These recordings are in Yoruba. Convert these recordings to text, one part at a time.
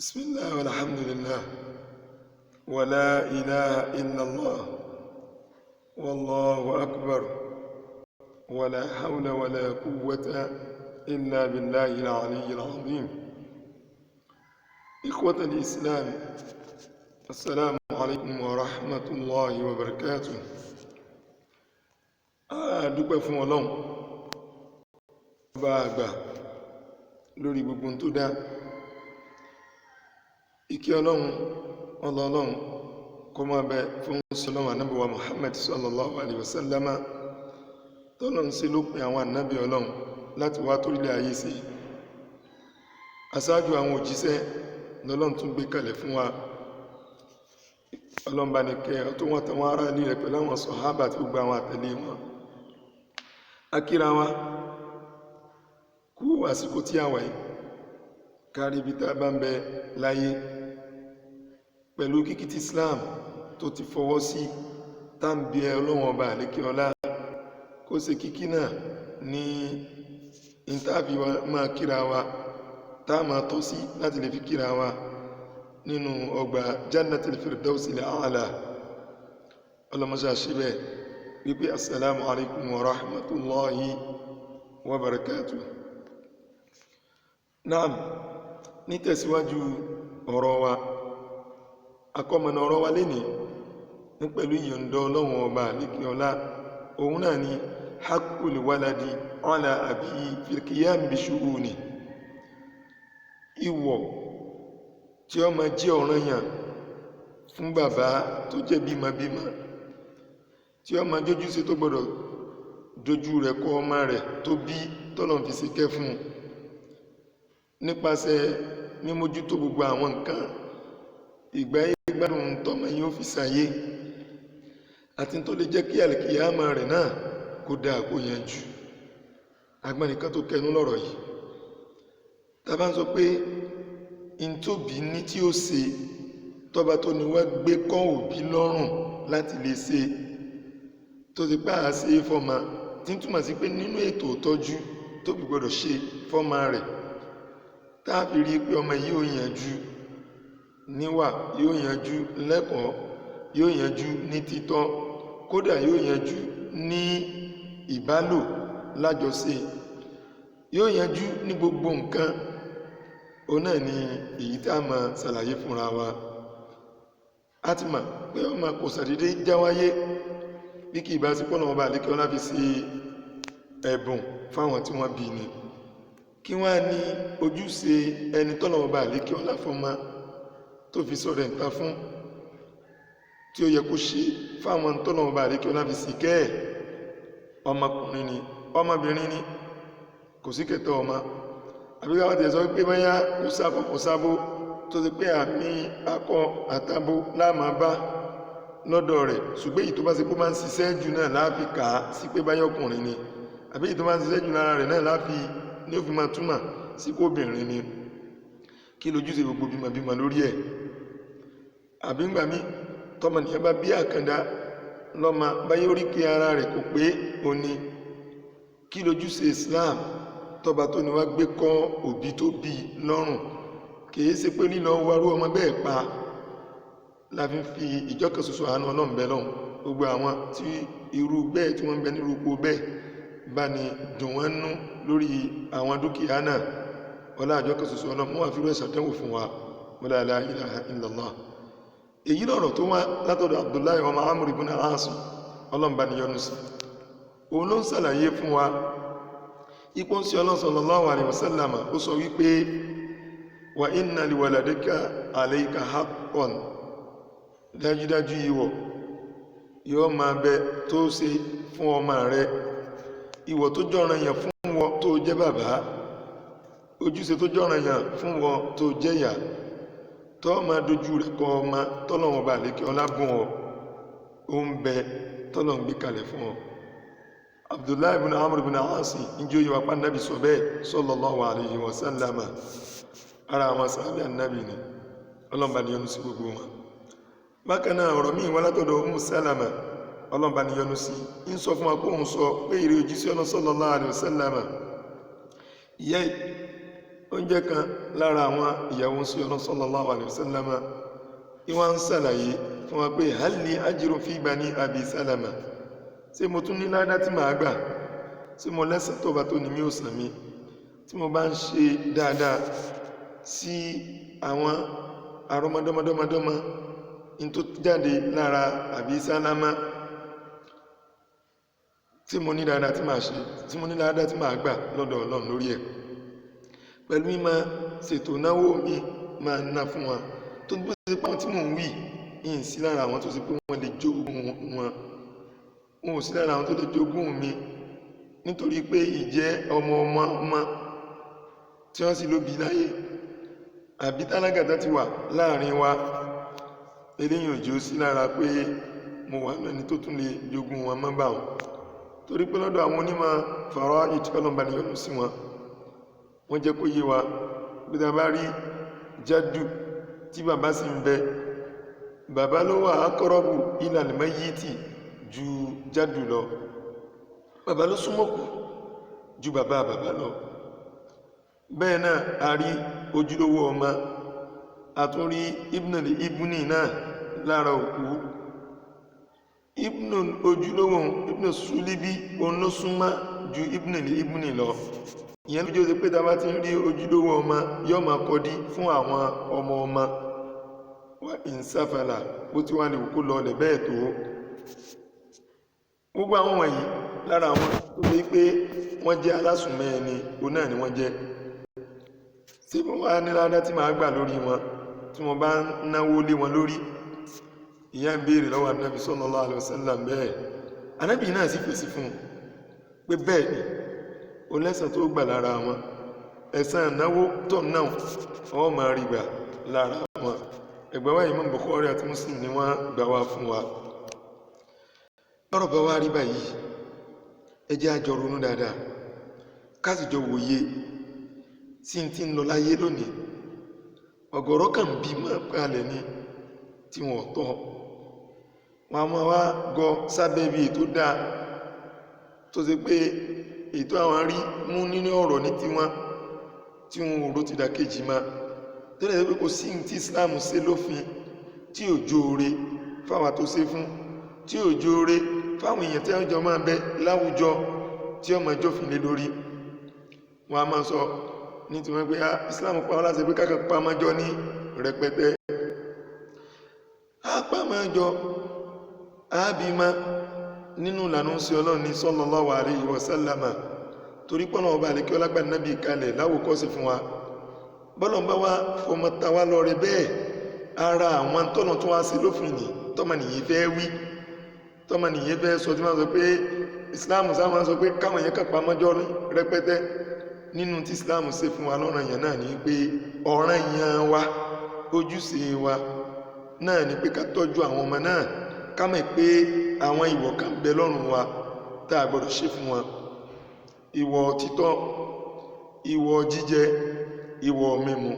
بسم الله والحمد لله ولا إله إلا الله والله أكبر ولا حول ولا قوة إلا بالله العلي العظيم. إخوة الإسلام، السلام عليكم ورحمة الله وبركاته. dúpẹ́ fún Ọlọ́run bá àgbà lórí gbogbo tó dá. Ìkẹ́ Ọlọ́run Ọlọ́run kó máa bẹ fún sọlọ́mà Ànábì wa Muhammad sallallahu alaihi wasallam tọ́lọ́run sí ló pin àwọn ànábì Ọlọ́run láti wá torílẹ̀ ayé sí. Aṣáájú àwọn òjíṣẹ́ lọ́lọ́run tún gbé kalẹ̀ fún wa. Ọlọ́run bá ní kẹ́ tó wọ́n tàwọn ará ilé rẹ̀ pẹ̀lú àwọn sàhábà tí ó gba àwọn àtẹ̀lé wọn. Akíra wa kú àsìkò tí a wà yìí, kárí ibi tá a bá ń bẹ láyé pẹ̀lú kíkí tí Islam tó ti fọwọ́ sí tàbí Ọlọ́run ọba àlékè ọlá kó ṣe kíkí náà ní ìntàfi máa kíra wa tá a máa tọ́ sí láti lè fi kíra wa nínú ọgbà Jannatul Firdausil A'la. ọlọ́mọṣà ṣíbẹ̀ wípé assalamu alaikum wa rahmatullahi wa barakatuh. Naam, ní tẹ̀síwájú ọ̀rọ̀ wa, akọ́mọ̀nà ọ̀rọ̀ wa lénìí ní pẹ̀lú ìyọ̀ǹda Ọlọ́run ọba àlékè ọlá, òun náà ni haqqul waladi ala abihi fil qiyam bi shu'uni. Ìwọ̀ tí ó máa jẹ́ ọ̀ranyàn fún bàbá tó jẹ́ bímọbímọ, tí ó máa jójú sí tó gbọdọ̀ dojú rẹ̀ kọ ọmọ rẹ̀ tó bí tọ́lọ́run fi ṣìkẹ́ fún un nípasẹ̀ mímójútó gbogbo àwọn nǹkan ìgbáyé gbádùn tọ́mọ yìí ó fi ṣàyé àti tó lè jẹ́ kí àlìkìyámà rẹ̀ náà kó dáa kó yanjú. Agbọ́nìkan tó kẹnu lọ́rọ̀ yìí, tá bá ń sọ pé in tó bí ní tí ó ṣe tọ́ba tó ní wá gbé kọ́ òbí lọ́rùn láti lè ṣe tó ti pé àá ṣe fọ́mọ, tí ń túmọ̀ sí pé nínú ètò ìtọ́jú tó bí gbọdọ̀ ṣe fọ́mọ rẹ̀ táàfi rí pé ọmọ yìí ó yanjú níwà, yóò yanjú lẹ́kọ̀ọ́, yóò yanjú ní títọ́, kódà yóò yanjú ní ìbálò lájọṣe, yóò yanjú ní gbogbo nǹkan. Òun náà ni èyí tá a máa ṣàlàyé fúnra wa. A ti mọ̀ pé ọmọ kò ṣàdédé jáwáyé bí kì í bá sí pọ́nà ọba àlékè ọlá fi ṣe ẹ̀bùn fáwọn tí wọ́n bí ni. Kí wọ́n á ní ojúṣe ẹni tọ́nà ọba àlékè ọlá fọ́mọ tó fi sọ̀rọ̀ ẹ̀ǹta fún, tí ó yẹ kó ṣe fáwọn tọ́nà ọba àlékè ọlá fi sì kẹ́ ẹ̀. Ọmọkùnrin ni ọmọbìnrin ni kò sí kẹtọ ọmọ, àbí káwọn tẹ̀ sọ pé báyá kó sábọ̀ kó sábó tó ti pé àmì akọ àtàbó láàmà bá lọ́dọ̀ rẹ̀, ṣùgbọ́n èyí tó bá ṣe pé máa ń ṣiṣẹ́ jù náà láàfi kà á sí pé báyọ̀ ọkùnrin ni, àbí èyí tó máa ń ṣiṣẹ́ jù lára rẹ̀ náà láàfi ní ó fi máa túmọ̀ sí pé obìnrin ni. Kí lójúṣe gbogbo bímọ lórí ẹ̀? Àbí ńgbà mí tọmọnìyàn bá bí àkàndá lọ́mọ báyé oríkèé ara rẹ̀ kò pé òní. Kí lójúṣe Islam tọba tó ní wá gbé kọ́ òbí tó bí lọ́rùn? Kìí ṣe pé lílọ warú ọmọ bẹ́ẹ̀ pa la fi ìjọkàn ṣoṣo àánú Ọlọ́run bẹ lọ́hùn. Gbogbo àwọn tí irú bẹ́ẹ̀ tí wọ́n ń bẹ nírú ipò bẹ́ẹ̀ bá ní dùn wọ́n nú lórí àwọn dúkìá náà, ọlá àjọkàn ṣoṣo Ọlọ́run mọ́ àfihàn ìṣàdánwò fún wa. Wala la ilaha illallah. Èyí lọ́rọ̀ tó wá látọ̀dọ̀ Abdullahi ọmọ Amr ibn As, Ọlọ́run bá ní yọ́nú sí. Òun ló ń ṣàlàyé fún wa ipò ń sí Ọlọ́run sallallahu alaihi wasallam, ó sọ wípé wa inna li waladika alayka haqqan, dájúdájú ìwọ̀ yóò máa bẹ tó ṣe fún ọmọ rẹ, ìwọ̀ tó jọ́ranyàn fún wọn tó jẹ́ bàbá, ojúṣe tó jọ́ranyàn fún wọn tó jẹ́ ìyá, tó máa dojú rẹ̀ kọ ọmọ tọ́lọ́run bá lékè ọlá bùn ọ, ó ń bẹ tọ́lọ́run gbé kalẹ̀ fún ọ. Abdullahi ibn Amr ibn As injí ó yẹ wá pa Nabi sọ bẹ́ẹ̀ sallallahu alaihi wasallam. Ara àwọn sàhábà Nabi ni, Ọlọ́run bá ní yọ́nú sí gbogbo wọn. Bákan náà ọ̀rọ̀ míì wá látọ̀dọ̀ Ummu Salama, Ọlọ́run bá ní yọ́nú sí, ń sọ fún wa kó ń sọ pé ìrẹ́ òjíṣẹ́ Ọlọ́run sallallahu alaihi wasallam, ìyá oúnjẹ kan lára àwọn ìyàwó sí ọ̀nà sallallahu alaihi wasallam ìwọ̀n ń sàlàyé fún wa pé hal li ajrun fi bani abi salama, ṣé mo tún ní ládá tí màá gbà, ṣé mo lẹ́san tó bá tó ní mi ò sàn mí tí mo bá ń ṣe dáadáa sí àwọn àrọmọdọ́mọdọ́mọdọ́mọ in tó jáde lára àbí sálámà, tí mo ní dáadáa tí màá ṣe, tí mo ní dáadáa tí màá gbà lọ́dọ̀ Ọlọ́run lórí ẹ̀ pẹ̀lú mímọ̀ ṣètò náwó mi máa ná fún wọn tó bó ṣe pé àwọn tí mò ń wí yìí sí lára àwọn tó ṣe pé wọ́n lè jogún wọn ò sí lára àwọn tó lè jogún mi nítorí pé ìjẹ́ ọmọ tí wọ́n sì ló bí láyé àbí tálágàtà ti wà láàrin wa, eléyìn òjò sí lára pé mo wà lẹ́ni tó tún lè jogún wọn mọ́ bá wọn, torí pé lọ́dọ̀ àwọn onímọ̀ fọ̀rọ̀ ìtọ́lọ́mbà ni yọ́nú sí wọn, wọ́n jẹ́ kó yé wa bí ta bá rí jádù tí bàbá sì ń bẹ, bàbá ló wà aqrabu ila al-mayyiti ju jádù lọ, bàbá ló súnmọ́kù ju bàbá lọ. Bẹ́ẹ̀ náà a rí ojúlówó ọmọ, a tún rí ibùnì náà lára òkú, ojúlówó ibùnì súlíbí onósúnmọ́ ju ibùnì lọ. Ìyẹn ló jẹ́ pé tá bá ti ń rí ojúlówó ọmọ yóò máa kọdí fún àwọn ọmọ wa ìsáfàlà bó ti wà ní òkú lọ lẹ̀ bẹ́ẹ̀ tó. Gbogbo àwọn wọ̀nyí lára àwọn tó rí pé wọ́n jẹ́ alásùnmọ́ ẹni òun náà ni wọ́n jẹ́. Tí mo wá ní ládá tí màá gbà lórí wọn tí mo bá ń náwó lé wọn lórí, ìyá ń béèrè lọ́wọ́ Ànábì sallallahu alaihi wasallam bẹ́ẹ̀. Ànábì náà sì fèsì fún un pé bẹ́ẹ̀ ni o lẹ́san tó gbà lára wọn, ẹ̀san ìnáwó tó náà wọ́n máa rí gbà lára wọn. Ẹgbẹ́ wa Imam Bukhari àti Muslim ni wọ́n gbà wá fún wa. Lọ́rọ̀ bá wá rí báyìí, ẹ jẹ́ a jọ ronú dáadáa ká sì jọ wòye sí ti ń lọ láyé lónìí. Ọ̀gọ̀rọ̀ kan bí máa kalẹ̀ ní tí wọ́n tọ́, wọn a máa wá gọ sábẹ́ bí ètò dáa tó ṣe pé ètò àwọn rí mú nínú ọ̀rọ̀ ní tiwọn tí wọn ò rò ti dàkejì máa tẹ́lẹ̀ pé kò sí tí Islam ṣe lófin tí ò jóore fáwọn tó ṣe fún, tí ò jóore fáwọn èèyàn tí wọ́n jọ máa bẹ láwùjọ tí ọmọ ìjọfin lé lórí. Wọn a máa sọ ní tiwọn pé Islam pa wọn láti pé káàkiri pàmájọ ní rẹpẹtẹ, àpàmájọ àbímá nínú ìlànà sí Ọlọ́run ní sallallahu alaihi wasallam, torí pọ́nà ọba àlekí ọlágbà nábì kalẹ̀ láwòkọ́sí fún wa. Bọ́lọ̀ bá wá fọmọ tàwa lọ rẹ bẹ́ẹ̀, ara àwọn tọ́nà tó wá sí lófin ní tọ́mọnìyàn fẹ́ wí, tọ́mọnìyàn fẹ́ sọ tí wọ́n sọ pé Islam sáwọn sọ pé káwọn yẹn kàpá mọ́jọ́ rẹpẹtẹ. Nínú tí Islam ṣe fún wa lọ́ranyàn náà ní pé ọ̀ranyàn wa, ojúṣe wa náà ní pé ká tọ́jú àwọn ọmọ náà, ká mọ̀ pé àwọn ìwọ̀ kan bẹ lọ́rùn wa tá a gbọ́dọ̀ ṣe fún wọn. Ìwọ̀ títọ́, ìwọ̀ jíjẹ, ìwọ̀ mímu.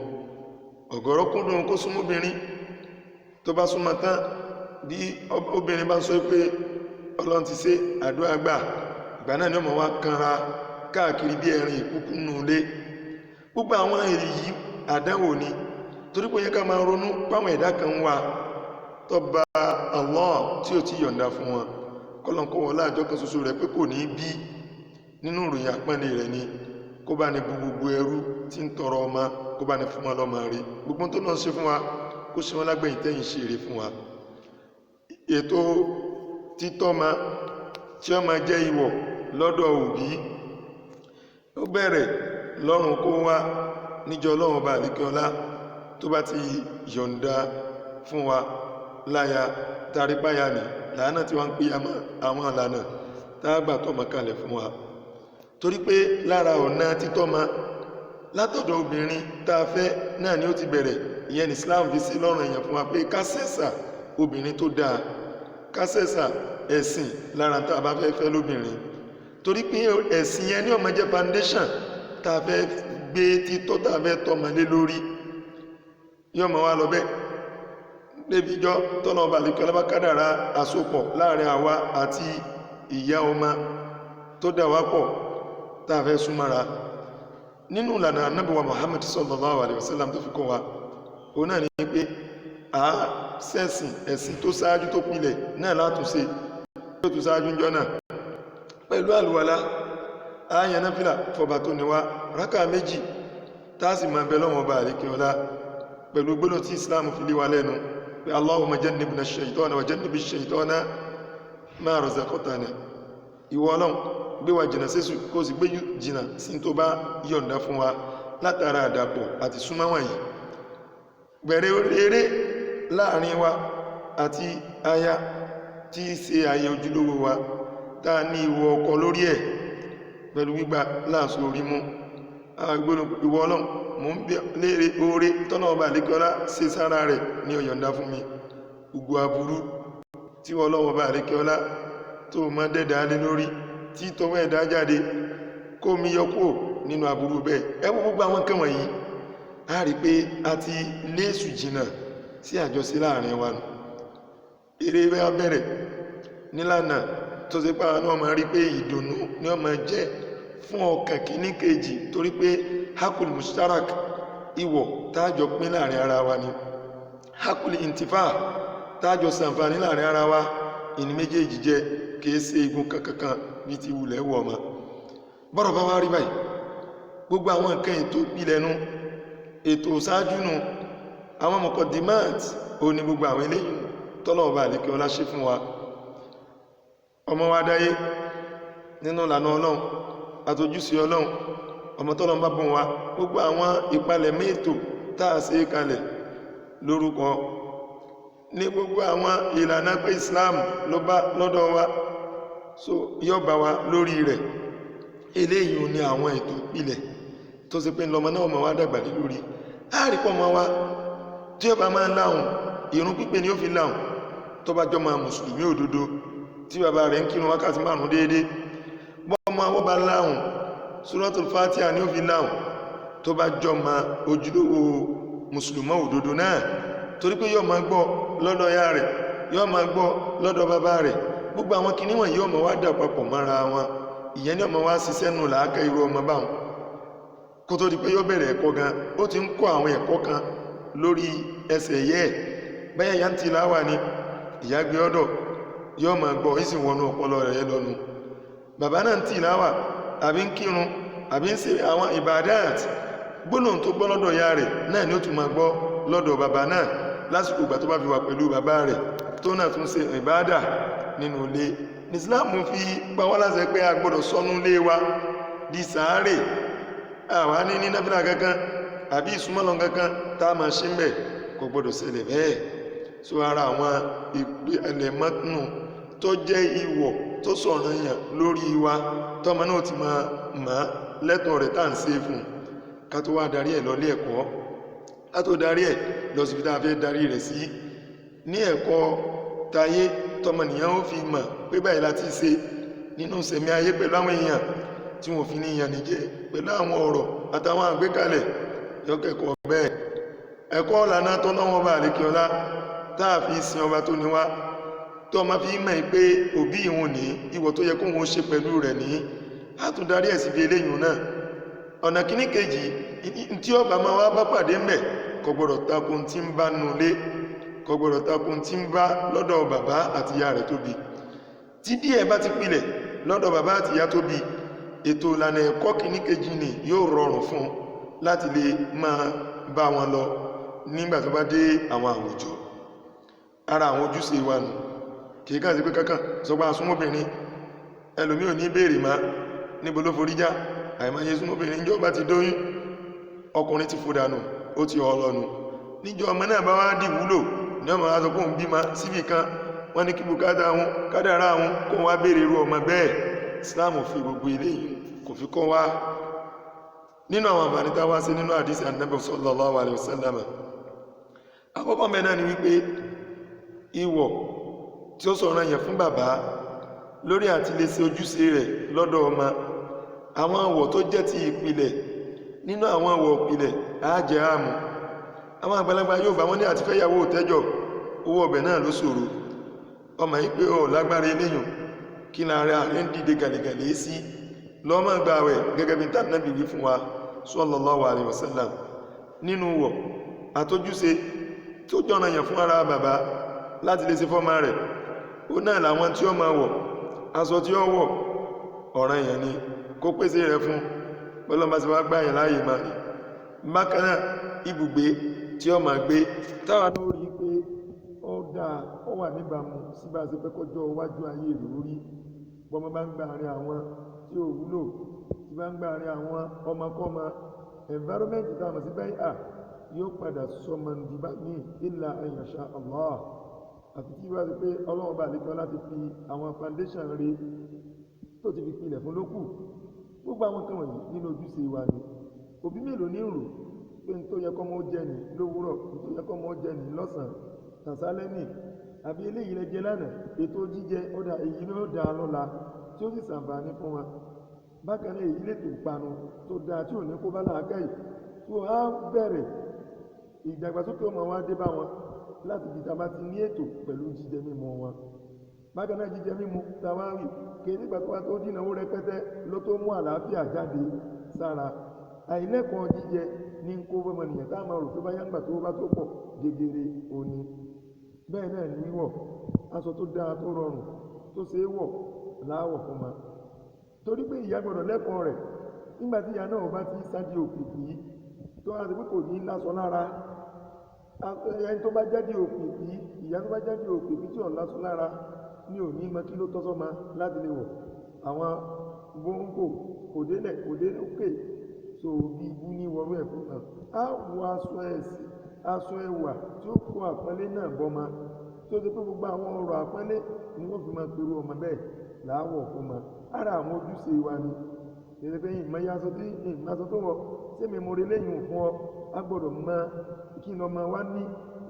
Ọ̀gọ̀rọ̀ kúndùn kó súnmọ́ obìnrin, tó bá súnmọ́ tán bí obìnrin bá sọ pé Ọlọ́run ti ṣe àdúrà gbà, ìgbà náà ni ọmọ wa kanra káàkiri bí ẹ̀rin ìkúkú nù lé. Gbogbo àwọn èrè yìí àdánwò ni, torí pé yẹ ká máa ronú páwọn ẹ̀dá kan wà tó bá Allah tí ó ti yọ̀ǹda fún wọn. Kọ́lọ̀kọ́ wọ́n láàjọ́ kan ṣoṣo rẹ̀ pé kò ní bí nínú ìròyìn àpọ́nlé rẹ̀ ni kó bá ní gbogbo ẹrú tí ń tọrọ ọmọ kó bá ní fún wọn lọ́mọ rí. Gbogbo tó náà ṣe fún wa kó ṣe wọn lágbẹ̀yìn tẹ́yìn ṣe èrè fún wa. Ètò títọ́ ma tí ó máa jẹ́ ìwọ̀ lọ́dọ̀ òbí ó bẹ̀rẹ̀ lọ́rùn kó wá níjọ Ọlọ́run ọba àlékíọlá tó bá ti yọ̀ǹda fún wa láya tarípáyà ní làánà tí wọ́n ń pè àwọn àlànà tààgbà tọ́mọ kalẹ̀ fún wa. Torí pé lára ọ̀nà títọ́mọ látọ̀dọ̀ obìnrin tá a fẹ́ náà ni ó ti bẹ̀rẹ̀. Ìyẹn ni Islam fi sí lọ́rùn èèyàn fún wa pé ká sẹ́sà obìnrin tó dáa, ká sẹ́sà ẹ̀sìn lára tá a bá fẹ́ fẹ́ lóbìnrin. Torí pé ẹ̀sìn yẹn ní ó máa jẹ́ foundation tá a fẹ́ gbé títọ́ tá a fẹ́ tọ́mọ lé lórí. Yóò máa wá lọ bẹ́ẹ̀ débi jọ tọ́nà ọba àlekí ọlọ́bá kádàrá àsopọ̀ láàrin àwa àti ìyá ọmọ tó dà wá pọ̀ tá a fẹ́ súnmọ́ra. nínú ìlànà Ànábì wa Muhammad sallallahu alaihi wasallam tó fi kọ́ wa òun náà ní pé a sẹ́sìn ẹ̀sìn tó ṣáájú tó pilẹ̀ náà látúnṣe tó tó ṣáájú ń jọ náà pẹ̀lú àlùwàlá ààyàn náfílà fọba tó níwá rákà méjì táàsì máa bẹ lọ́wọ́ bá àríkẹ́ ọlá pẹ̀lú gbónà tí Islam fi lé wa lẹ́nu pé Allahumma jannibna ash-shaytana wa jannibi ash-shaytana ma razaqtana ìwọ Ọlọ́run gbé wa jìnà sésù kó sì gbé jìnà sí tó bá yọ̀ǹda fún wa látara àdàpọ̀ àti súnmọ́ wọ̀nyí bẹ̀rẹ̀ eré láàrin wa àti aya tí í ṣe ayé ojúlówó wa tá ní ìwọ ọkọ lórí ẹ̀ pẹ̀lú gbígbà láàṣọ orí mú agbónú ìwọ Ọlọ́run mò ń léèrè oore tọ́nà ọba àlékọ́lá ṣe sára rẹ̀ ní ọ̀yọ̀ǹda fún mi gbogbo aburú tí Ọlọ́run ọba àlékọ́lá tó má dẹ́dà lé lórí tí tọwọ́ ẹ̀dá jáde kó mi yọkó nínú aburú bẹ́ẹ̀ ẹwọ́ gbogbo àwọn nǹkan wọ̀nyí a rí pé a ti léṣù jìnà sí àjọsí láàrin wa nù eré bẹ́ẹ̀ bẹ̀rẹ̀ nílànà tó ṣe pàá náà máa rí pé ìdùnnú ní ọmọ jẹ́ fún ọkàn kìíní kejì torí pé hakul mushtarak ìwọ̀ tájọ pín láàrin ara wa ni hakul intifa tájọ ṣàǹfààní láàrin ara wa ìní méjèèjì jẹ́ kìí ṣe igun kankan bí ti wulẹ̀ wọ̀ ọmọ bọ́rọ̀ bá wá rí báyìí gbogbo àwọn nǹkan ètò ìpìlẹ̀nu ètò ṣáájú nù àwọn mọ̀kọ̀dìmáàt ò ní gbogbo àwọn eléyìí tọ́lọ̀ ọba àlékẹ́ ọlá ṣe fún wa ọmọ wa dáyé nínú ìlànà Ọlọ́run àtòjúsí Ọlọ́run ọmọ tọ́lọ̀ bá bùn wa gbogbo àwọn ìpalẹ̀ mẹ́tò táà ṣe kalẹ̀ lórúkọ ní gbogbo àwọn ìlànà pé Islam ló bá lọ́dọ̀ wa so yóò bá wa lórí rẹ̀ eléyìí ní àwọn ètò ìpìlẹ̀ tó ṣe pé lọmọ náà mọ̀ wá dàgbà lé lórí àrípọ̀ mọ́ wa tí ó bá máa ń láhùn ìrun pípé ni ó fi láhùn tó bá jọ máa mùsùlùmí òdodo tí bàbá rẹ̀ ń kírun wákàtí márùn déédé bọ́ọ̀mọ àwọn bá láhùn Suratul Fatiha ni ó fi láhùn tó bá jọ máa ojúlówó mùsùlùmọ́ òdodo náà torí pé yóò máa gbọ́ lọ́dọ̀ ya rẹ̀ yóò máa gbọ́ lọ́dọ̀ bàbá rẹ̀ gbogbo àwọn kinní wọ̀nyí yóò máa wá dà papọ̀ mọ́ra wọn ìyẹn ni ó máa wá ṣiṣẹ́ nù làákà irú ọmọ báwọn kó tó di pé yóò bẹ̀rẹ̀ ẹ̀kọ́ gan ó ti ń kọ́ àwọn ẹ̀kọ́ kan lórí ẹsẹ̀ yẹ́ ẹ̀ bẹ́yẹ̀ ya ń ti láwà ní ìyá gbé ọ̀dọ̀ yóò máa gbọ́ ìsìn wọnú ọpọlọ rẹ̀ lọ́nu bàbá náà ń ti láwà àbí ń kírun àbí ń ṣe àwọn ìbàdát gbólóhùn tó gbọ́ lọ́dọ̀ ya rẹ̀ náà ni ó tún máa gbọ́ lọ́dọ̀ bàbá náà lásìkò ìgbà tó bá fi wà pẹ̀lú bàbá rẹ̀ tó náà tún ṣe ìbádà nínú ilé ní Islam fi pa wá láṣẹ pé a gbọ́dọ̀ sọnú ilé wa di sàárè àwa ní náfílà kankan àbí ìsúnmọ́lọ kankan tá a máa ṣe ń bẹ̀ kò gbọ́dọ̀ ṣẹlẹ̀ bẹ́ẹ̀ so ara àwọn ẹlẹ́mọ́tún tó jẹ́ ìwọ̀ tó sọ̀rọ̀ yàn lórí wa tọ́mọ náà ti máa mọ̀ lẹ́tọ̀ọ́ rẹ̀ tá à ń ṣe fún ká tó wá darí ẹ̀ lọ ilé ẹ̀kọ́ ká tó darí ẹ̀ lọ sí ibi tá a fẹ́ darí rẹ̀ sí ní ẹ̀kọ́ tayé tọmọnìyàn ó fi mọ̀ pé báyìí láti ṣe nínú ìṣẹ̀mí ayé pẹ̀lú àwọn èèyàn tí wọ́n fi ní ìyànníjẹ́ pẹ̀lú àwọn ọ̀rọ̀ àtàwọn àgbékalẹ̀ yọ́kẹ́kọ̀ọ́ bẹ́ẹ̀ ẹ̀kọ́ ọ̀lànà tó náà wọ́n bá àlékí ọlá táà fi sin ọba tó níwá tó ọmọ fi mọ̀ pé òbí ìhun ní ìwọ̀ tó yẹ kó wọ́n ṣe pẹ̀lú rẹ̀ ní àtúndarí ẹ̀ sí fi eléyìn náà ọ̀nà kíní kejì tí ọba máa wá bá pàdé mẹ́ kò gbọ́dọ̀ takun tí ń bá nulé kò gbọ́dọ̀ takun tí ń bá lọ́dọ̀ bàbá àti ìyá rẹ̀ tóbi tí díẹ̀ bá ti pilẹ̀ lọ́dọ̀ bàbá àti ìyá tóbi ètò ìlànà ẹ̀kọ́ kìíní kejì ni yóò rọrùn fún láti lè máa bá wọn lọ nígbà tó bá dé àwọn àwùjọ ara àwọn ojúṣe wa nù kìí kàn sí pé kankan sọgbà súnmọ́bìnrin ẹlòmí ò ní béèrè má níbo ló forí já àìmáyé súnmọ́bìnrin níjọ́ bá ti dóyún ọkùnrin ti fòdànù ó ti ọlọ́nu níjọ́ ọmọ náà bá wá dì wúlò ní ọmọ aṣọ kó ń bímọ síbì kan wọ́n ní kí bùkátà wọn kádàrá wọn kó wá béèrè irú ọmọ bẹ́ẹ̀ Islam fi gbogbo eléyìí kò fi kọ́ wá nínú àwọn àǹfààní tá wá sí nínú àdísì Ànábì sallallahu alaihi wasallam àkọ́kọ́ mẹ́ta ni wípé ìwọ̀ tí ó sọ̀rọ̀ yẹn fún bàbá lórí àti lè ṣe ojúṣe rẹ̀ lọ́dọ̀ ọmọ àwọn àwọ̀ tó jẹ́ ti ìpìlẹ̀ nínú àwọn àwọ̀ ìpìlẹ̀ àájẹ́ àmù àwọn àgbàlagbà yóò bá wọn ní àti fẹ́yàwó tẹ́jọ owó ọbẹ̀ náà ló ṣòro ọmọ yìí pé ó lágbára eléyìn kí láàrin ààrẹ ń dìde gàlẹ̀gàlẹ̀ sí lọ́mọ gbààwẹ̀ gẹ́gẹ́ bí Ànábì wí fún wa sallallahu alaihi wasallam nínú wọ̀ àtójúṣe tó jọ́nà yàn fún ara bàbá láti lè ṣe fọ́mọ rẹ̀ ó náà làwọn tí ó máa wọ̀ aṣọ tí ó wọ̀ ọ̀ranyàn ni kó pèsè rẹ̀ fún bọ́lọ́mbà sí wá gbáyàn láàyè máa rí bákan náà ibùgbé tí ó máa gbé táwa náà rí pé ó dáa ó wà níbàámu síbá sí pé kọjọ́ iwájú ayé rẹ̀ orí bọ́mọ bá ń gbà àárín àwọn tí ò wúlò tí bá ń gbà àárín àwọn ọmọkọ́mọ environment táwọn sí bẹ́ẹ̀ à yóò padà sọmọ nìdíbà ní illa an yasha Allah àti tí wá sí pé ọlọ́run bá lékọ́ láti fi àwọn foundation rẹ̀ tó ti fi pilẹ̀ fún lókù gbogbo àwọn kan wọ̀nyí nínú ojúṣe wa ni òbí mélòó ní rò pé n tó yẹ kọ́mọ ó jẹ ní lówùúrọ̀ n tó yẹ kọ́mọ ó jẹ ní lọ́sàn-án tàṣálẹ́ ní àbí eléyìí lẹ jẹ lánàá ètò jíjẹ ọ̀dà èyí ló dáa lọ́la tí ó sì ṣàǹfààní fún wa bákan náà èyí lètò ìpanu tó dáa tí ò ní kó bá làákàyè tó á bẹ̀rẹ̀ ìdàgbàsókè ọmọ wa dé bá wọn láti di ta bá ti ní ètò pẹ̀lú jíjẹ mímu wọn bákan náà jíjẹ mímu tàwárí kèé nígbà tó wá tó dínàwó rẹpẹtẹ ló tó mú àlàáfíà jáde sára àìlẹ́kọ̀ọ́ jíjẹ ní kó bọ́mọnìyàn tá a máa rò tó bá yángbà tó bá tó pọ̀ gegere òní bẹ́ẹ̀ náà ní wọ̀ aṣọ tó dáa tó rọrùn tó ṣe é wọ̀ láwọ̀ fún ma torí pé ìyá gbọ́dọ̀ lẹ́kọ̀ọ́ rẹ̀ nígbà tí ìyá náà bá ti sáde òkìkí tó wá sí pé kò ní lásọ lára ẹni tó bá jáde òkìkí ìyá tó bá jáde òkìkí tí ò lásọ lára ní òní mọ kí ló tọ́sọ́ ma láti lè wọ̀ àwọn bóńkò kò délẹ̀ kò dé lókè so bí ibú ní wọrú ẹ̀kú náà á wọ aṣọ ẹwà tí ó kó àpọ́nlé náà bọ́mọ tó ti pé gbogbo àwọn ọ̀rọ̀ àpọ́nlé ni wọ́n fi máa pèrò ọmọ bẹ́ẹ̀ láàwọ̀ fún ma ara àwọn ojúṣe wa ni èdè pé ìmọ̀yásọ tí ìmọ̀yásọ tó wọ sí mi mo rí lẹ́yìn fún ọ a gbọ́dọ̀ mọ kí ni ọmọ wa ní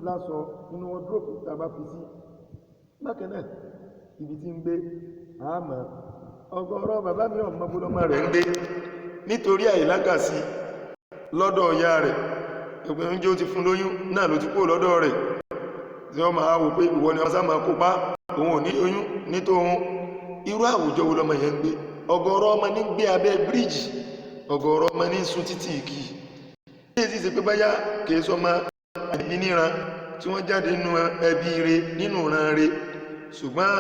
lásọ nínú wardrobe tá a bá fi sí bákan náà ibi tí ń gbé àmọ́ ọ̀gọ̀rọ̀ bàbá mi ọmọ bọ́lọ́mọ rẹ̀ ń gbé nítorí àìlákàsí lọ́dọ̀ ìyá rẹ̀ ẹgbẹ́ oúnjẹ ó ti fún lóyún náà ló ti kó lọ́dọ̀ rẹ̀ tí wọ́n máa wò pé ìwọ ni wọ́n sá máa kópa òun ò ní oyún nítòun irú àwùjọ wo lọmọ yẹn ń gbé ọ̀gọ̀rọ̀ ọmọ ní gbé abẹ́ bíríìjì ọ̀gọ̀rọ̀ ọmọ ní sun títì kì í èyí sì pé báyá kìí sọmọ àdìbí níran tí wọ́n jáde nínú ẹbí rẹ̀ nínú ìran rẹ̀ ṣùgbọ́n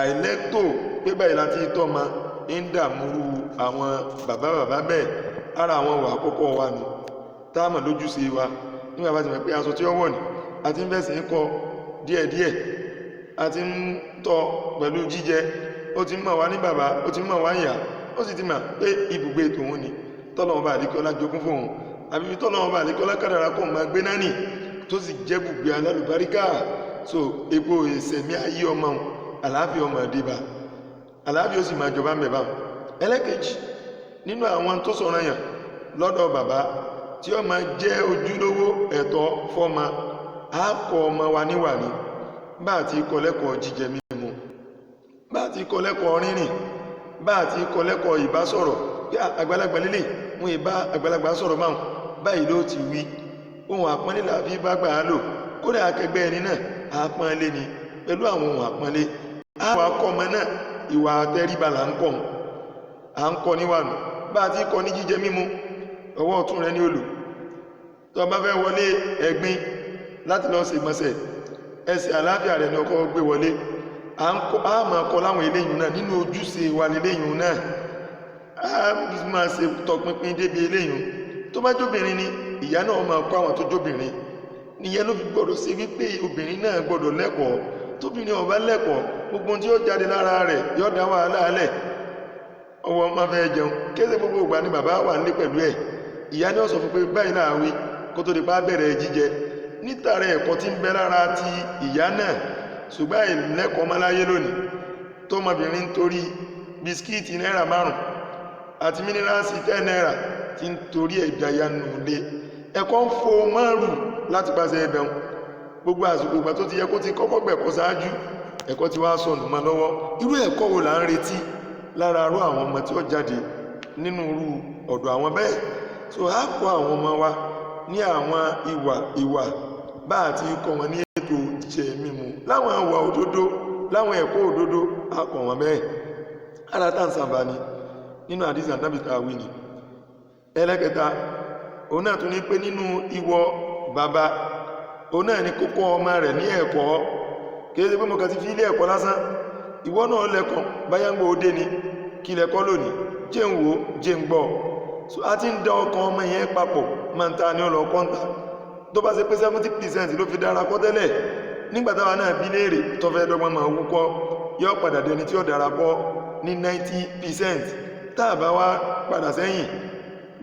àìlẹ́tò pé báyìí láti tọ́ ma ń dààmúrú àwọn bàbá bẹ́ẹ̀ ara àwọn wà àkọ́kọ́ wa nù táàmà lójúṣe wa nígbà bá ti mọ̀ pé aṣọ tí ó wọ̀ ní àti ń bẹ̀sẹ̀ ń kọ díẹ̀díẹ̀ àti ń tọ́ pẹ̀lú jíjẹ ó ti mọ̀ wá ní bàbá ó ti mọ̀ wá ìyá ó sì ti mọ̀ pé ibùgbé tòun ni tọ́lọ́wọ́n bá àdékọ́lá jogún fóun àbí tọ́lọ́wọ́n bá àdékọ́lá kádàrá kó máa gbé náà nì tó sì jẹ́ bùgbé alálùbáríkà so epo ìsẹ̀mí ayé ọmọ àlàáfíà ọmọ àdébà àlàáfíà ó sì máa jọba mẹ́bà ẹlẹ́kejì nínú àwọn tó sọ̀rọ̀ yàn lọ́dọ̀ bàbá tí ó máa jẹ́ ojúlówó ẹ̀tọ́ fọ́mọ á kọ́ ọmọ wa níwà ní bá àti kọ́ lẹ́kọ̀ọ́ jíjẹ mímu bá àti kọ́ lẹ́kọ̀ọ́ rírìn bá àti kọ́ lẹ́kọ̀ọ́ ìbásọ̀rọ̀ bí àgbàlagbà lélẹ̀ wọn ìbá àgbàlagbà sọ̀rọ̀ máa báyìí ló ti wí ohun àpọ́nlé la fi bá gbà á lò kódà akẹgbẹ́ ẹni náà àpọ́nlé ni pẹ̀lú àwọn ohun àpọ́nlé àwọn akọ́mọ náà ìwà àtẹríba là ń kọ́ à ń kọ́ níwànú bá àti kọ́ ní jíjẹ mímu ọwọ́ ọ̀tún rẹ ní olù tó bá fẹ́ wọlé ẹ̀gbin láti lọ ṣe ìgbọ̀nsẹ̀ ẹsẹ̀ àlàáfíà rẹ̀ ní ọkọ̀ gbé wọlé a máa kọ́ láwọn eléyìn náà nínú ojúṣe wa léléyìn náà a máa ṣe tọpinpin débi eléyìn tó bá jóbìnrin ni ìyá náà máa kọ́ àwọn tó jóbìnrin níyẹn ló fi gbọ́dọ̀ ṣe wípé obìnrin náà gbọ́dọ̀ lẹ́kọ̀ọ́ tóbìnrin ò bá lẹ́kọ̀ọ́ gbogbo tí ó jáde lára rẹ̀ yóò dá wàhálà alẹ̀ ọwọ́ máa fẹ́ jẹun kéde gbogbo ìgbà ni bàbá wà nílé pẹ̀lú ẹ̀ ìyá ni ó sọ fún pé báyìí náà wí kó tó di pa bẹ̀rẹ̀ jíjẹ nítàrí ẹ̀kọ́ tí ń bẹ lára ti ìyá náà ṣùgbọ́n ìlẹ́kọ̀ọ́ máa láyé lónìí tó ọmọbìnrin torí bisikíìtì náírà 5 àti mínírààsì 10 náírà tí ń torí ẹ̀dá ya nù lé ẹ̀kọ́ ń fo márùn láti pàṣẹ ẹbẹ̀ wọn gbogbo àsìkò ìgbà tó ti yẹ kó ti kọ́kọ́ gbẹ̀kọ́ ṣáájú ẹ̀kọ́ ti wá sọnù mọ́ lọ́wọ́ irú ẹ̀kọ́ wo là ń retí lára arú àwọn ọmọ tí ó jáde nínú irú ọ̀dọ̀ àwọn bẹ́ẹ̀ so a kọ́ àwọn ọmọ wa ní àwọn ìwà bá àti kọ́ wọn ní ètò jíjẹ mímu láwọn ìwà òdodo láwọn ẹ̀kọ́ òdodo a kọ́ wọn bẹ́ẹ̀ ara tá ń sàǹfààní nínú àdìsí ànábì tàwí ni ẹlẹ́kẹta òun náà tún ní pé nínú ìwọ bàbá òun náà ní kókó ọmọ rẹ̀ ní ẹ̀kọ́ kìí ṣe pé mo kàn ti fi ilé ẹ̀kọ́ lásán ìwọ náà lẹ́kọ̀ọ́ báyá ń gbọ́ òde ni kí lẹ́kọ́ lónìí jẹ́ ń wò jẹ́ ń gbọ́ so a ti ń dá ọkàn ọmọ yẹn papọ̀ máa ń ta ní ọlọ́ kọ́ńtà tó bá ṣe pé 70% ló fi dára kọ́ tẹ́lẹ̀ nígbà táwa náà bí léèrè tó fẹ́ dọ́gbọ́n máa wúkọ́ yóò padà dẹni tí ó dára kọ́ ní 90% tá a bá wá padà sẹ́yìn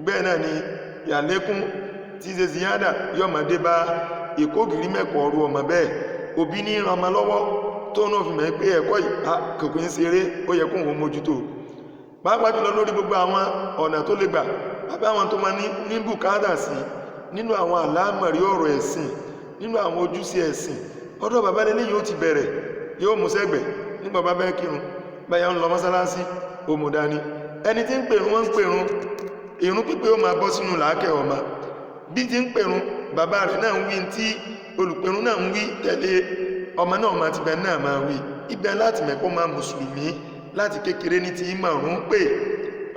bẹ́ẹ̀ náà ni ìyàlékún tí ṣe ziyada yóò máa dé bá ìkógìrí mẹ́kọ̀ọ́ ọrú ọmọ bẹ́ẹ̀ òbí ní ìrànmọ́ lọ́wọ́ tó náà fi mẹ́ pé ẹ̀kọ́ kòkò ń ṣeré ó yẹ kó wọn mójútó pàápàá jùlọ lórí gbogbo àwọn ọ̀nà tó lè gbà àbí àwọn tó máa ní bùkátà sí nínú àwọn àlámọ̀rí ọ̀rọ̀ ẹ̀sìn nínú àwọn ojúṣe ẹ̀sìn ọ̀dọ̀ bàbá lélẹ́ yóò ti bẹ̀rẹ̀ yóò mú sẹ́gbẹ̀ nígbà bá bẹ́ẹ̀ kírun báyà ń lọ mọ́sálásí òmùdání ẹni tí ń pèrún wọ́n ń pèrún ìrun pípé ó máa bọ́ sínú làákẹ́ ọmọ bí ti ń pèrún bàbá rẹ̀ náà ń wí tí olùpèrún náà ń wí tẹ̀lé ọmọ náà máa ti bẹ̀ náà máa wí ibẹ̀ láti mẹ́kọ́ máa mùsùlùmí láti kékeré ní ti ìmọ̀rún pé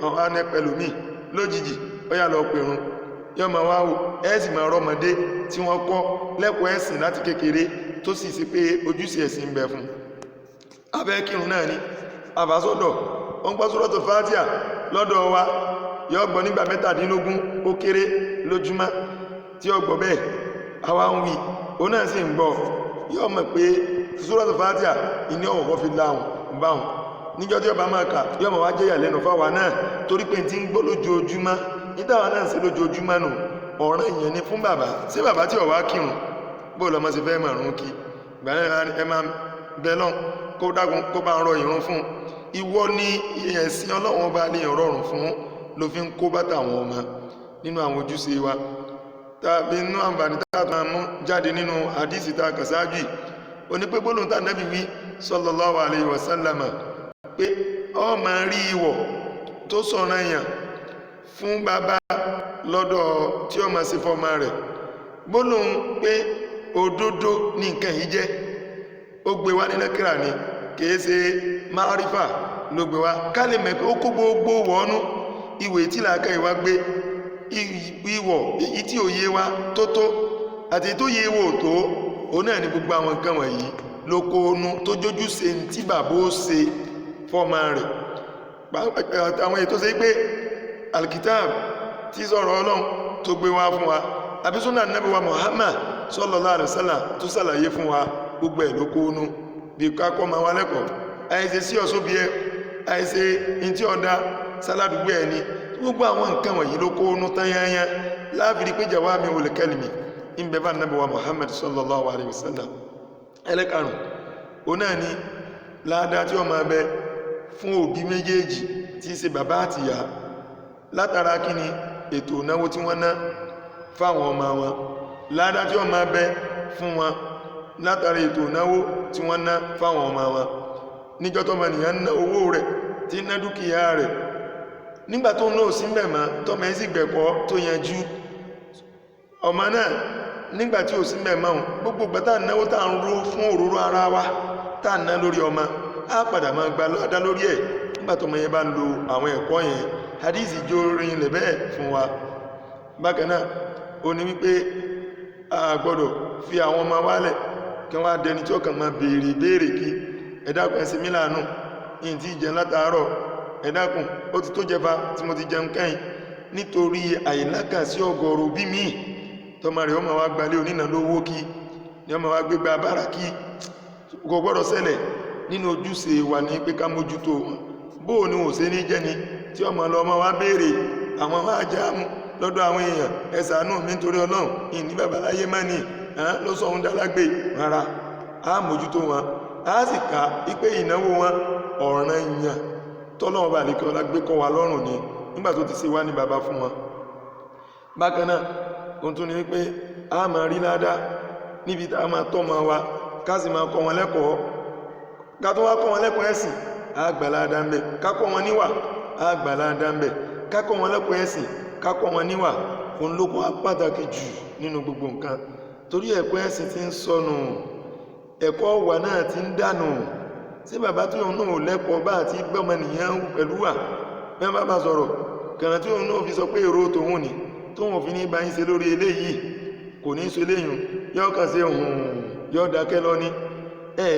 ọ̀hán anẹ́ pẹ̀lú mi lójijì ó yà lọ pèrún yọ máa wá wò ẹ́ sì máa rọ́mọdé tí wọ́n kọ́ lẹ́kọ̀ọ́ ẹ̀sìn láti kékeré tó sì sí pé ojúṣe ẹ̀sìn ń bẹ fún abẹ́ kírun náà ni àbásọ́dọ̀ wọ́n gbọ́ Suratul Fatiha lọ́dọ̀ wa yọ gbọ́ nígbà 17 ó kéré lójúmọ́ tí ó gbọ́ bẹ́ẹ̀ àwa ń wí ó náà sì ń gbọ́ yọ mọ̀ pé Suratul Fatiha ìní ọ̀wọ̀ fi láhùn báhùn níjọ́ tí ọba máa kà yọ mọ̀ wá jẹ́yà lẹ́nu fáwa náà torí pé tí ń gbọ́ lójoojúmọ́ nítawà náà sí lójoojúmọ́ nù ọ̀ràn ìyẹn ni fún bàbá sí bàbá tí ó wá kírun bó lọ́mọ sí fẹ́ mọ̀rún kí ìgbàlẹ́ ẹ máa bẹ lọ́n kó dágun kó bá ń rọ ìrun fún ìwọ ní ẹ̀sìn Ọlọ́run bá lè rọrùn fún ló fi ń kó bàtà àwọn ọmọ nínú àwọn ojúṣe wa tàbí inú àǹfààní tààtà mú jáde nínú àdísì ta kàsáájì onípé gbólóhùn tà Nábì wí sallallahu alaihi wasallama pé ọ ma rí ìwọ̀ tó sọ̀rọ̀ èèyàn fún bàbá lọ́dọ̀ tí ó ma ṣe fọ́mọ rẹ̀ gbólóhùn pé òdodo ní nǹkan yìí jẹ́ ó gbé wá nínú kíra ni kìí ṣe márífà ló gbé wá ká lè mẹ́ pé ó kó gbogbo wọ́nú ìwé tí làákà ìwá gbé ìwọ̀ èyí tí ò yé wa tó tó àti tó yé wò tó òun náà ni gbogbo àwọn nǹkan wọ̀nyí ló kó onú tó jójú ṣe tí bàbá ó ṣe fọ́mọ rẹ̀ àwọn ètò ṣe pé alkitab tí sọ̀rọ̀ Ọlọ́run tó gbé wá fún wa àbí súnà Nábì wa Muhammad sallallahu alaihi wasallam tó ṣàlàyé fún wa gbogbo ẹ̀ ló kó onú bí kákọ́ ma wá lẹ́kọ̀ọ́ àìṣe sí ọ̀sọ́bí ẹ àìṣe in tí ọ̀dá sáládùgbé ẹni gbogbo àwọn nǹkan wọ̀nyí ló kó onú tányányá láàbìrí pé jawami'ul kalimi ń bẹ bá Nábì wa Muhammad sallallahu alaihi wasallam ẹlẹ́karùn ó náà ni ládá tí ó máa bẹ fún òbí méjèèjì tí í ṣe bàbá àti ìyá látara kí ni ètò ìnáwó tí wọ́n ná fáwọn ọmọ wọn ládá tí ó máa bẹ fún wọn látara ètò ìnáwó tí wọ́n ná fáwọn ọmọ wọn níjọ́ tó mọ̀nìyàn ná owó rẹ̀ tí ná dúkìá rẹ̀ nígbà tó ń lò sí mẹ́mà tọ́mọ ẹ́ sì gbẹ̀kọ́ tó yanjú ọmọ náà nígbà tí ò sí mẹ́mà gbogbo gbàtà náwó tá ń ró fún òróró ara wa tá ná lórí ọmọ á padà máa gba lọ́dá lórí ẹ̀ nígbà tọ́mọ yẹn bá ń lo àwọn ẹ̀kọ́ yẹn hadith jó rin lẹ̀ bẹ́ẹ̀ fún wa bákan náà ó ní wípé a gbọ́dọ̀ fi àwọn ọmọ wálẹ̀ kí wọ́n á dẹni tí ó kàn máa béèrè kí ẹ̀dàkùn ẹ̀sìn mílànù yìí tí jẹun látàárọ̀ ẹ̀dàkùn ó ti tó jẹba tí mo ti jẹun kẹ́yìn nítorí àìlákà sí ọgọ́rùn bí mi tọ́mọ rẹ̀ ọmọ wa gbalé onínà lówó kí ni ọmọ wa gbégbá bára kí kò gbọ́dọ̀ ṣẹlẹ̀ nínú ojúṣe wa ní pé ká mójútó wọn bóò ni ò sí ní jẹ́ni tí ọmọ lọ́mọ wa béèrè àwọn ajáàmù lọ́dọ̀ àwọn èèyàn ẹ ṣàánú mi nítorí Ọlọ́run ìní babaláyé má ní ló sọ ohun dálágbé rárá a mójútó wọn a sì ká ipé ìnáwó wọn ọ̀ràn ìyàn tọ́lọ́wọ́ bá lè kí ọlá gbé kọ́ wa lọ́rùn ní nígbà tó ti ṣe wá ní bàbá fún wọn bákan náà ohun tó ní wípé a máa rí ládá níbi tá a máa tọ́ ma wa ká sì máa kọ́ wọn lẹ́kọ̀ọ́ ká tó wá kọ́ wọn lẹ́kọ̀ọ́ ẹ̀sìn a gbà ládá ń bẹ ká kọ́ wọn níwà a gbà ládá ń bẹ ká kọ́ wọn lẹ́kọ̀ọ́ ẹ̀sìn ká kọ́ wọn níwà òun ló kọ́ pàtàkì jù nínú gbogbo nǹkan torí ẹ̀kọ́ ẹ̀sìn ti ń sọnù ẹ̀kọ́ wà náà ti ń dànù sí bàbá tí òun náà lẹ́kọ̀ọ́ bá àti gbọ́mọ nìyàn pẹ̀lú wà mẹ́bàá bá sọ̀rọ̀ kànáà tí òun náà fi sọ pé èrò tòun ni tóun fi ní bá yín ṣe lórí eléyìí kò ní ṣe léyìn yóò kàn sí ohun yóò dákẹ́ lọ ní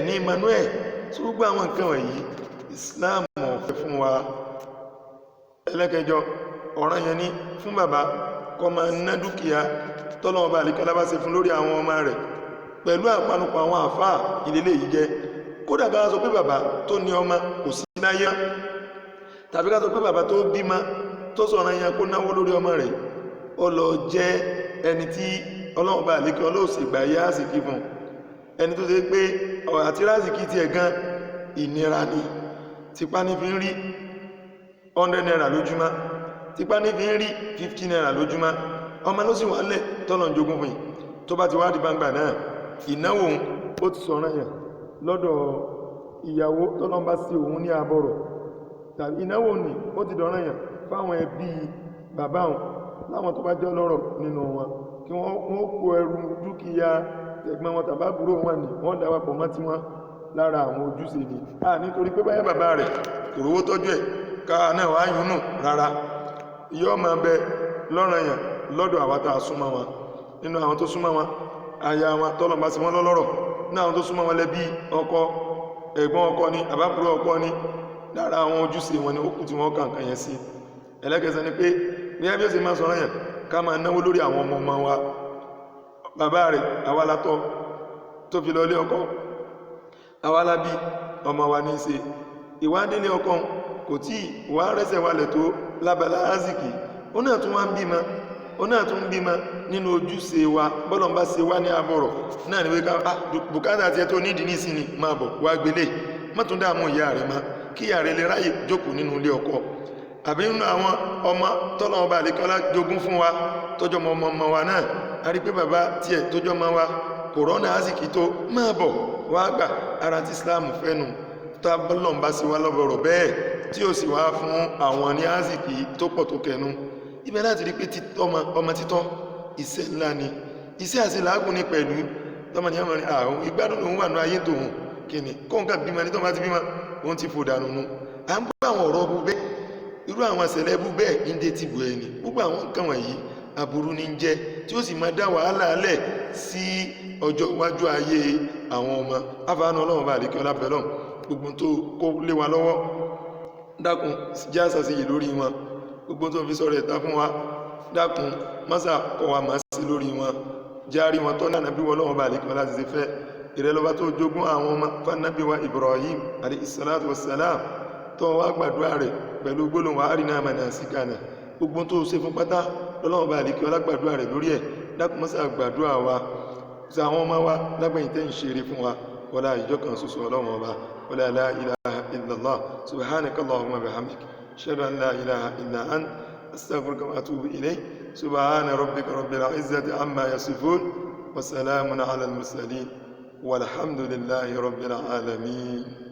ní Emmanuel tí ó gbọ́ àwọn nǹkan wọ̀nyí Islam ọ̀fẹ́ fún wa. ẹlẹ́kẹjọ ọ̀ranyàn ni fún bàbá kó máa ná dúkìá tọ́lọ́wọ́ bá àlíkọ́lá bá ṣe fún lórí àwọn ọmọ rẹ̀ pẹ̀lú àpanupọ̀ àwọn àfáà ìdílé yìí jẹ́. kódà ká sọ pé bàbá tó ní ọmọ kò sí láyé tàbí ká sọ pé bàbá tó bímọ tó sọ̀rọ̀ yẹn kó náwó lórí ọmọ rẹ̀ ó lọ jẹ́ ẹni tí ọlọ́wọ́ bá àlíkọ́lá ó sì gbà yá àsìkí fún ẹni tó ṣe pé àti rásìkí tiẹ̀ gan ìnira ni tipa ní fi ń rí 100 naira lójúmọ́ tipa ní fi ń rí 50 naira lójúmọ́ ọmọ ló sì wà lẹ̀ tọ́lọ̀ ń jogún fún yìí tó bá ti wá di gbangba náà ìnáwó ó ti sọ̀rọ̀ yẹn lọ́dọ̀ ìyàwó tọ́lọ̀ ń bá sí òun ní àbọ̀rọ̀ tàbí ìnáwó ni ó ti dọ̀rọ̀ yẹn fáwọn ẹbí bàbá wọn láwọn tó bá jẹ́ ọlọ́rọ̀ nínú wọn kí wọ́n kó ẹrù dúkìá ẹ̀gbọ́n wọn tàbábúrò wọn ni wọ́n dáwàpọ̀ mọ́ tí wọ́n lára àwọn ojúṣe ni nítorí pé báyẹ̀ bàbá rẹ̀ kò rówó tọ́jú ẹ̀ káà náà wá yúnù rárá yóò máa bẹ lọ́ranyàn lọ́dọ̀ àwọn tá a súnmọ́ wọn nínú àwọn tó súnmọ́ wọn aya wọn tọ́lọ̀ bá sí wọn lọ́lọ́rọ̀ ní àwọn tó súnmọ́ wọn lẹ́bí ọkọ ẹ̀gbọ́n ọkọ ni àbábúrò ọkọ ni lára àwọn ojúṣe wọn ni ó kù tí wọ́n kà nǹkan yẹn sí. ẹlẹ́kẹsẹ̀ ni pé bí ẹbí ó sì máa sọ̀rọ̀ yẹn ká máa náwó lórí àwọn ọmọ ọmọ wa bàbá rẹ̀ àwa la tọ́ tó fi lọ lé ọkọ àwa la bí ọmọ wa ní í ṣe ìwádìílé ọkọ kò tí wà rẹ́sẹ̀ wálẹ̀ tó lábàlá aziki ó náà tún wá ń bímọ ó náà tún ń bímọ nínú ojúṣe wa bọ́lọ̀ ń bá ṣe wá ní àbọ̀rọ̀ náà ni wí ká bùkátà tiẹ̀ tó nídìí ní ìsinmi máa bọ̀ wá gbélé má tún dààmú ìyá rẹ̀ má kí ìyá rẹ̀ lè ráyè jókòó nínú ilé ọkọ àbí nínú àwọn ọmọ tọ́lọ́wọ́n bá àlékọ́lá jogún fún wa tọ́jọ́ ọmọ wa náà a rí pé bàbá tiẹ̀ tọ́jọ́ ọmọ wa kòrónà aziki tó máa bọ̀ wá gbà ara tí Islam fẹ́nu tábọ́lọ̀ ń bá sí wá lọ́bọ̀rọ̀ bẹ́ẹ̀ tí ó sì wá fún àwọn ní aziki tó pọ̀ tó kẹnu ibẹ̀ láti rí pé ọmọ títọ́ iṣẹ́ ńlá ni iṣẹ́ àti làágùn ní pẹ̀lú tọ́mọ ní ọmọ ní àwọn ìgbádùn lòun wà ní ayé tòun kìíní kóńkà bímọ ní tọ́mọ ti bímọ òun ti fò dànù nu à ń gbọ́ àwọn ọ̀rọ̀ bú bẹ́ẹ̀ irú àwọn àṣẹlẹ̀ bú bẹ́ẹ̀ ń dé ti bù ẹni gbogbo àwọn nǹkan wọ̀nyí aburú ní jẹ́ tí ó sì máa dá wàhálà alẹ̀ sí ọjọ́ iwájú ayé àwọn ọmọ afáànù ọlọ́run bá àdékẹ́ ọlábẹ́lọ́n gbogbo tó kó lé wa lọ́wọ́ dákun já sàṣeyè lórí wọn gbogbo tó fi sọ̀rọ̀ ẹ̀ta fún wa dákun mọ́sà kọ́ wa máa sí lórí wọn járí wọn tọ́ náà bí wọn lọ́wọ́ bá àdékẹ́ ọlá ti ṣe fẹ́ ìrẹ́lọ́ba tó jogún àwọn ọmọ fanabi wa Ibrahim alayhi salatu wassalam tó wá gbàdúrà rẹ̀ pẹ̀lú gbólóhùn wa arina manasikana gbogbo tó ṣe fún pátá lọ́wọ́ bá àdékẹ́ ọlá gbàdúrà rẹ̀ lórí ẹ̀ dákun mọ́sà gbàdúrà wa àwọn ọmọ wa lágbẹ̀yìn tẹ́ ń ṣeré fún wa wọlá ìjọ kan ṣoṣo ọlọ́wọ́ ọba wọlá la ilaha illallah subhanaka allahumma bihamdik ashhadu an la ilaha illa ant astaghfiruka wa atubu ilayk subhana rabbika rabbil izzati amma yasifun wa salamun ala al mursalin walhamdulillahi rabbil alamin.